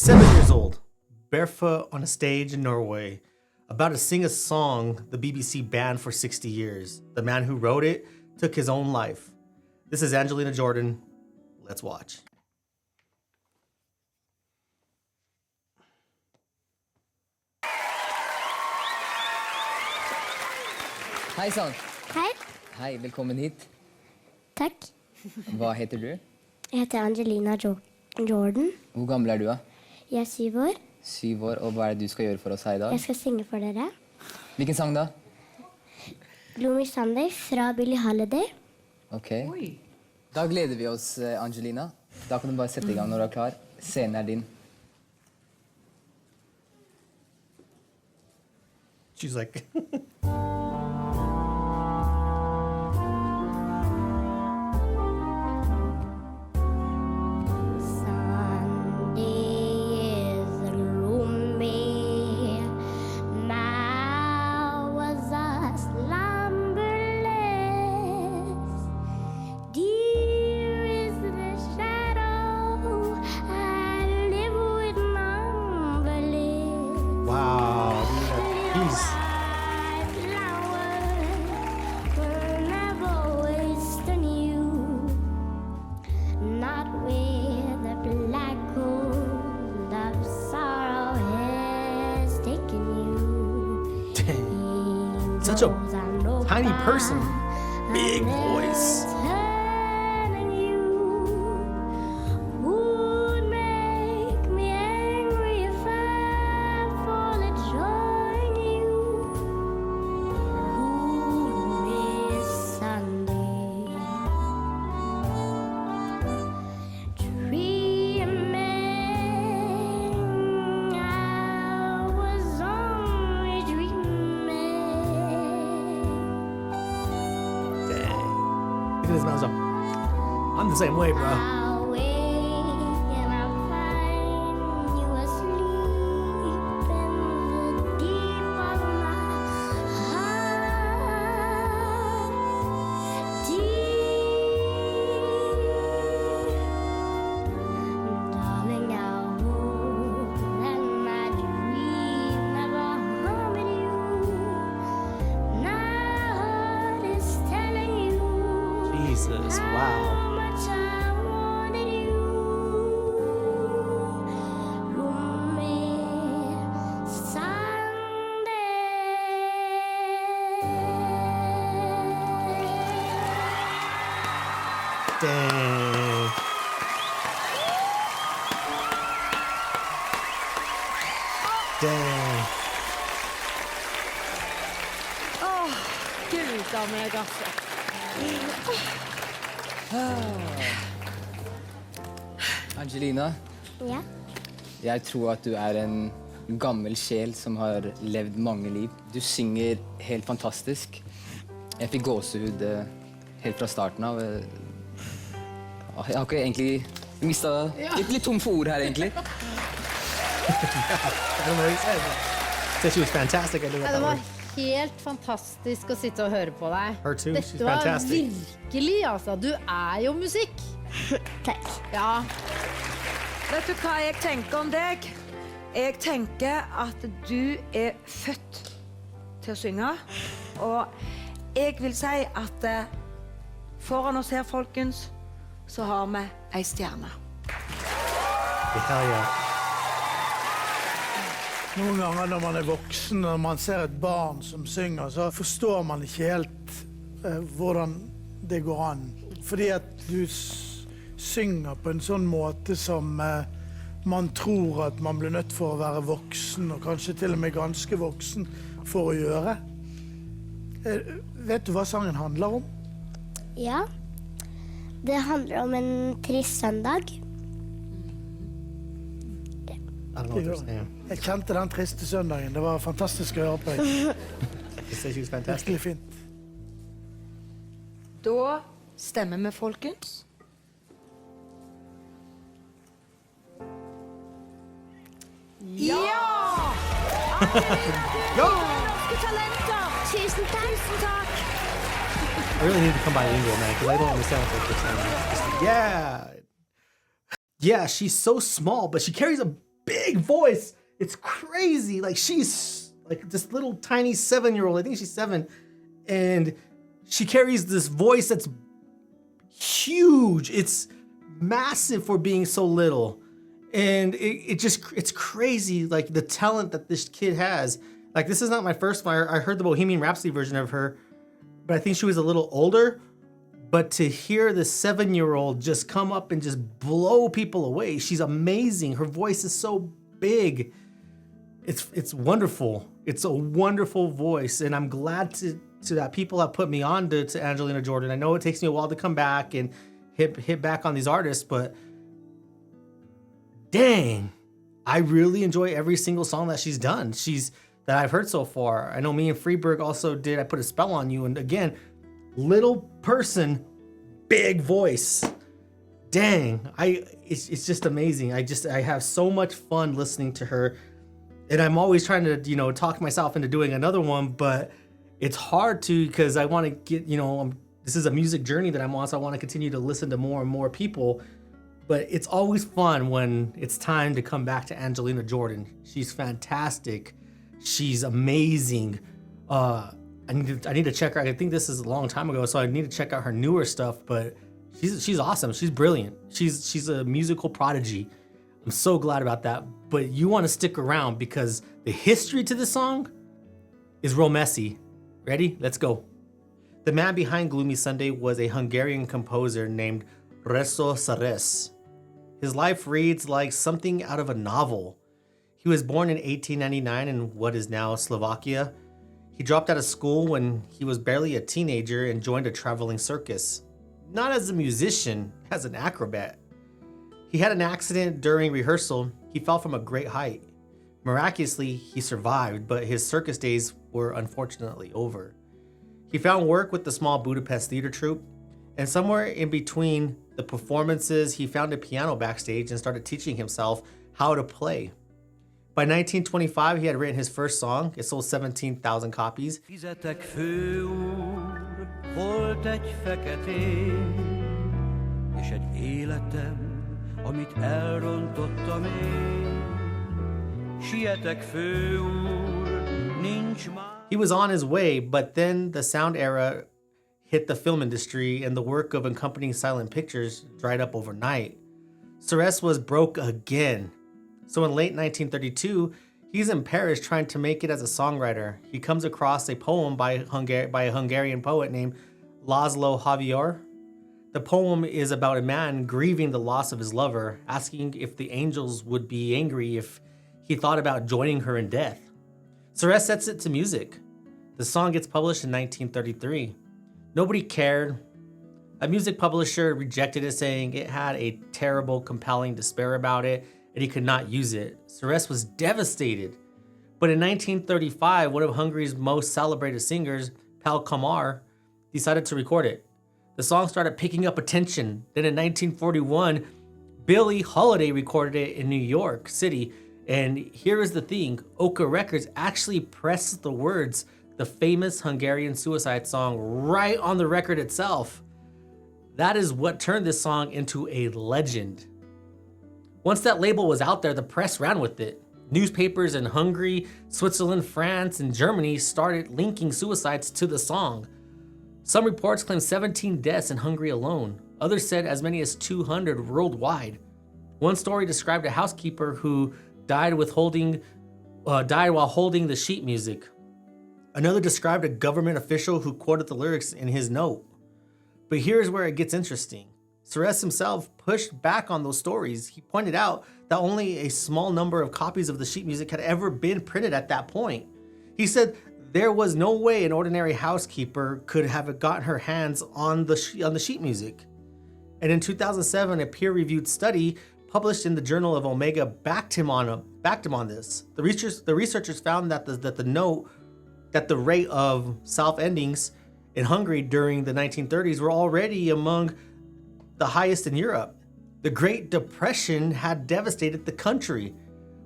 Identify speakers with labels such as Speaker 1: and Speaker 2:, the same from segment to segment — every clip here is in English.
Speaker 1: 7 years old, barefoot on a stage in Norway, about to sing a song the BBC banned for 60 years. The man who wrote it took his own life. This is Angelina Jordan. Let's watch.
Speaker 2: Hei sann.
Speaker 3: Hei.
Speaker 2: Hei, velkommen hit.
Speaker 3: Takk.
Speaker 2: Hva heter du?
Speaker 3: Jeg heter Angelina Jordan.
Speaker 2: Hvor gammel er du da?
Speaker 3: Jeg er 7 år.
Speaker 2: 7 år, og hva er det du skal gjøre for oss her i dag?
Speaker 3: Jeg skal synge for dere.
Speaker 2: Hvilken sang da?
Speaker 3: Gloomy Sunday fra Billie Holiday.
Speaker 2: Ok. Da gleder vi oss, Angelina. Da kan du bare sette i gang når du er klar. Scenen er din.
Speaker 1: She's like... Such a tiny person, big voice. Look at his mouth. I'm the same way, bro. Jesus, wow. Dang. Dang.
Speaker 4: Åh, Gud av meg, altså.
Speaker 2: Angelina,
Speaker 3: Ja.
Speaker 2: jeg tror at du er en gammel sjel som har levd mange liv. Du synger helt fantastisk. Jeg fikk gåsehud helt fra starten av. Jeg har ikke egentlig mistet litt tom for ord her, egentlig.
Speaker 1: I don't know what he said. Said she was fantastic. I knew what
Speaker 4: Det
Speaker 1: that
Speaker 4: var
Speaker 1: was.
Speaker 4: helt fantastisk å sitte og høre på deg.
Speaker 1: Her too, she's
Speaker 4: Dette var
Speaker 1: fantastic.
Speaker 4: virkelig, altså. Du er jo musikk.
Speaker 3: Takk.
Speaker 4: Ja.
Speaker 5: Vet du hva jeg tenker om deg? Jeg tenker at du er født til å synge. Og jeg vil si at foran oss her, folkens, så har vi ei stjerne.
Speaker 1: Hell yeah.
Speaker 6: Noen ganger når man er voksen, når man ser et barn som synger, så forstår man ikke helt hvordan det går an. Fordi at du synger på en sånn måte som man tror at man blir nødt for å være voksen, og kanskje til og med ganske voksen, for å gjøre. Vet du hva sangen handler om?
Speaker 3: Ja. Det handler om en trist søndag.
Speaker 1: I don't know what they're saying.
Speaker 6: Jeg kjente den triste søndagen. Det var fantastisk å høre på deg.
Speaker 1: They say she was fantastic.
Speaker 6: Virkelig fint.
Speaker 5: Da stemmer vi, folkens. Ja!
Speaker 1: Go!
Speaker 5: Norske Talenter!
Speaker 3: Tusen takk.
Speaker 1: I really need to come bilingual, man, because I don't understand what they're saying. Yeah. Yeah, she's so small, but she carries a big voice. It's crazy. Like she's like this little tiny 7-year-old. I think she's 7. And she carries this voice that's huge. It's massive for being so little. And it's crazy, like the talent that this kid has. Like this is not my first one. I heard the Bohemian Rhapsody version of her, but I think she was a little older. But to hear the 7-year-old just come up and just blow people away, she's amazing. Her voice is so big. It's wonderful. It's a wonderful voice, and I'm glad to that people have put me on to Angelina Jordan. I know it takes me a while to come back and hit back on these artists, but dang, I really enjoy every single song that she's done. That I've heard so far. I know me and Freeberg also did I Put a Spell on You, and again, little person, big voice. Dang, it's just amazing. I have so much fun listening to her, and I'm always trying to talk myself into doing another one, but it's hard to because I want to get this is a music journey that I'm on, so I want to continue to listen to more and more people. But it's always fun when it's time to come back to Angelina Jordan. She's fantastic. She's amazing. I need to check her. I think this is a long time ago, so I need to check out her newer stuff. But she's awesome. She's brilliant. She's a musical prodigy. I'm so glad about that. But you want to stick around because the history to this song is real messy. Ready? Let's go. The man behind Gloomy Sunday was a Hungarian composer named Rezső Seress. His life reads like something out of a novel. He was born in 1899 in what is now Slovakia. He dropped out of school when he was barely a teenager and joined a traveling circus. Not as a musician, as an acrobat. He had an accident during rehearsal. He fell from a great height. Miraculously, he survived, but his circus days were unfortunately over. He found work with the small Budapest theater troupe, and somewhere in between the performances, he found a piano backstage and started teaching himself how to play. By 1925, he had written his first song. It sold 17,000 copies.
Speaker 7: Fizetek főúr, volt egy feketén, és egy életem, amit elrontottam én. Sietek főúr, nincs már.
Speaker 1: He was on his way, but then the sound era hit the film industry and the work of accompanying silent pictures dried up overnight. Seress was broke again. So in late 1932, he's in Paris trying to make it as a songwriter. He comes across a poem by a Hungarian poet named Laszlo Javier. The poem is about a man grieving the loss of his lover, asking if the angels would be angry if he thought about joining her in death. Seress sets it to music. The song gets published in 1933. Nobody cared. A music publisher rejected it, saying it had a terrible, compelling despair about it, and he could not use it. Seress was devastated. But in 1935, one of Hungary's most celebrated singers, Pál Kamar, decided to record it. The song started picking up attention. Then in 1941, Billie Holiday recorded it in New York City. And here is the thing, Okeh Records actually pressed the words, the famous Hungarian Suicide Song, right on the record itself. That is what turned this song into a legend. Once that label was out there, the press ran with it. Newspapers in Hungary, Switzerland, France, and Germany started linking suicides to the song. Some reports claim 17 deaths in Hungary alone. Others said as many as 200 worldwide. One story described a housekeeper who died while holding the sheet music. Another described a government official who quoted the lyrics in his note. But here's where it gets interesting. Seress himself pushed back on those stories. He pointed out that only a small number of copies of the sheet music had ever been printed at that point. He said there was no way an ordinary housekeeper could have gotten her hands on the sheet music. And in 2007, a peer-reviewed study published in the Journal of Omega backed him on this. The researchers found that the rate of self-endings in Hungary during the 1930s were already among the highest in Europe. The Great Depression had devastated the country.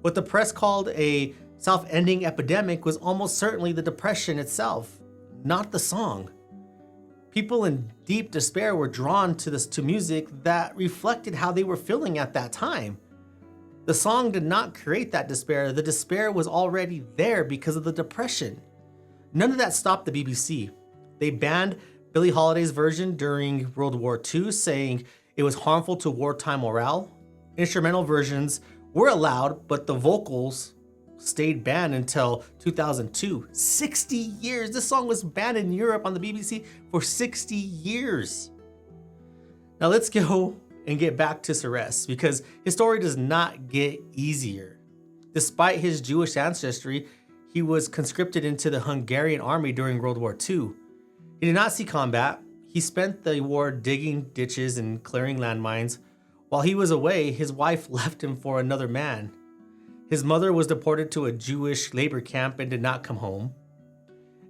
Speaker 1: What the press called a self-ending epidemic was almost certainly the Depression itself, not the song. People in deep despair were drawn to music that reflected how they were feeling at that time. The song did not create that despair. The despair was already there because of the depression. None of that stopped the BBC. They banned Billie Holiday's version during World War II, saying it was harmful to wartime morale. Instrumental versions were allowed, but the vocals stayed banned until 2002. 60 years. This song was banned in Europe on the BBC for 60 years. Now let's go and get back to Seress, because his story does not get easier. Despite his Jewish ancestry, he was conscripted into the Hungarian army during World War II. He did not see combat. He spent the war digging ditches and clearing landmines. While he was away, his wife left him for another man. His mother was deported to a Jewish labor camp and did not come home.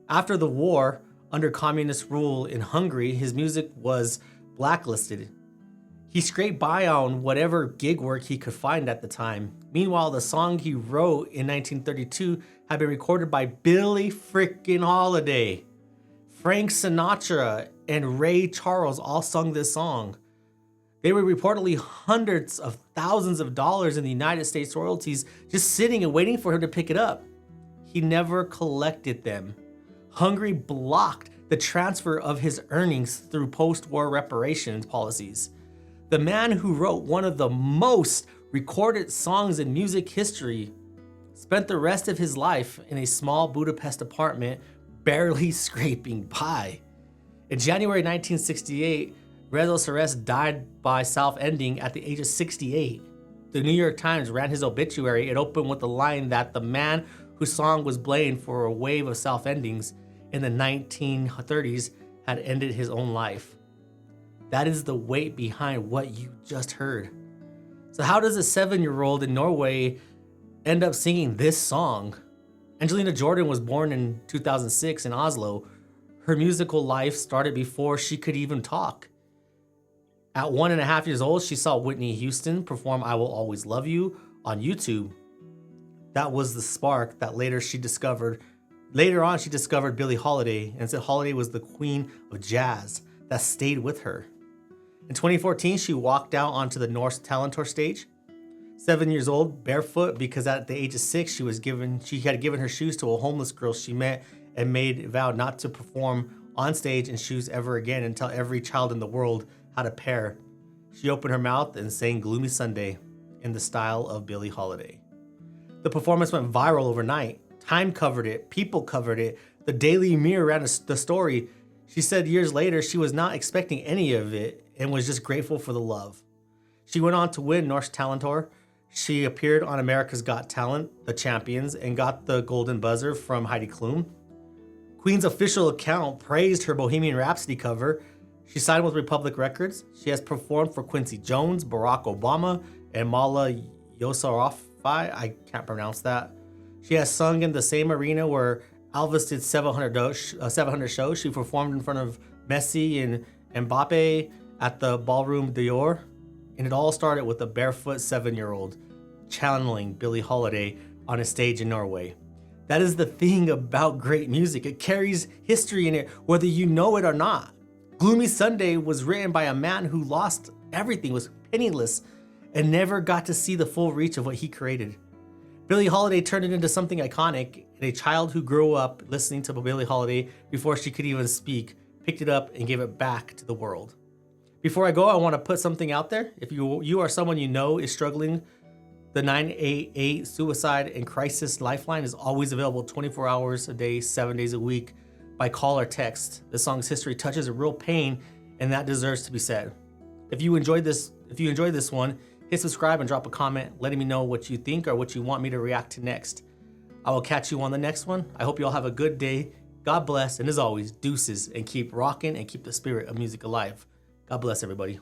Speaker 1: After the war, under communist rule in Hungary, his music was blacklisted. He scraped by on whatever gig work he could find at the time. Meanwhile, the song he wrote in 1932 had been recorded by Billie freaking Holiday. Frank Sinatra and Ray Charles all sung this song. They were reportedly hundreds of thousands of dollars in the United States royalties just sitting and waiting for him to pick it up. He never collected them. Hungary blocked the transfer of his earnings through post-war reparations policies. The man who wrote one of the most recorded songs in music history spent the rest of his life in a small Budapest apartment, barely scraping by. In January 1968, Rezső Seress died by self-ending at the age of 68. The New York Times ran his obituary. It opened with the line that the man whose song was blamed for a wave of self-endings in the 1930s had ended his own life. That is the weight behind what you just heard. So how does a 7-year-old in Norway end up singing this song? Angelina Jordan was born in 2006 in Oslo. Her musical life started before she could even talk. At 1.5 years old, she saw Whitney Houston perform I Will Always Love You on YouTube. That was the spark that later on she discovered Billie Holiday and said Holiday was the queen of jazz that stayed with her. In 2014, she walked out onto the Norske Talenter stage. 7 years old, barefoot, because at the age of 6, she had given her shoes to a homeless girl she met and vowed not to perform on stage in shoes ever again until every child in the world had a pair. She opened her mouth and sang Gloomy Sunday in the style of Billie Holiday. The performance went viral overnight. Time covered it, people covered it, the Daily Mirror ran the story. She said years later she was not expecting any of it and was just grateful for the love. She went on to win Norske Talenter. She appeared on America's Got Talent, The Champions, and got the Golden Buzzer from Heidi Klum. Queen's official account praised her Bohemian Rhapsody cover. She signed with Republic Records. She has performed for Quincy Jones, Barack Obama, and Mala Yousafzai. I can't pronounce that. She has sung in the same arena where Elvis did 700 shows. She performed in front of Messi and Mbappe at the Ballroom d'Or. And it all started with a barefoot 7-year-old channeling Billie Holiday on a stage in Norway. That is the thing about great music. It carries history in it, whether you know it or not. Gloomy Sunday was written by a man who lost everything, was penniless, and never got to see the full reach of what he created. Billie Holiday turned it into something iconic, and a child who grew up listening to Billie Holiday before she could even speak picked it up and gave it back to the world. Before I go, I want to put something out there. If you are someone you know is struggling, the 988 Suicide and Crisis Lifeline is always available 24 hours a day, 7 days a week by call or text. The song's history touches a real pain, and that deserves to be said. If you enjoyed this one, hit subscribe and drop a comment letting me know what you think or what you want me to react to next. I will catch you on the next one. I hope you all have a good day. God bless, and as always, deuces, and keep rocking and keep the spirit of music alive. God bless everybody.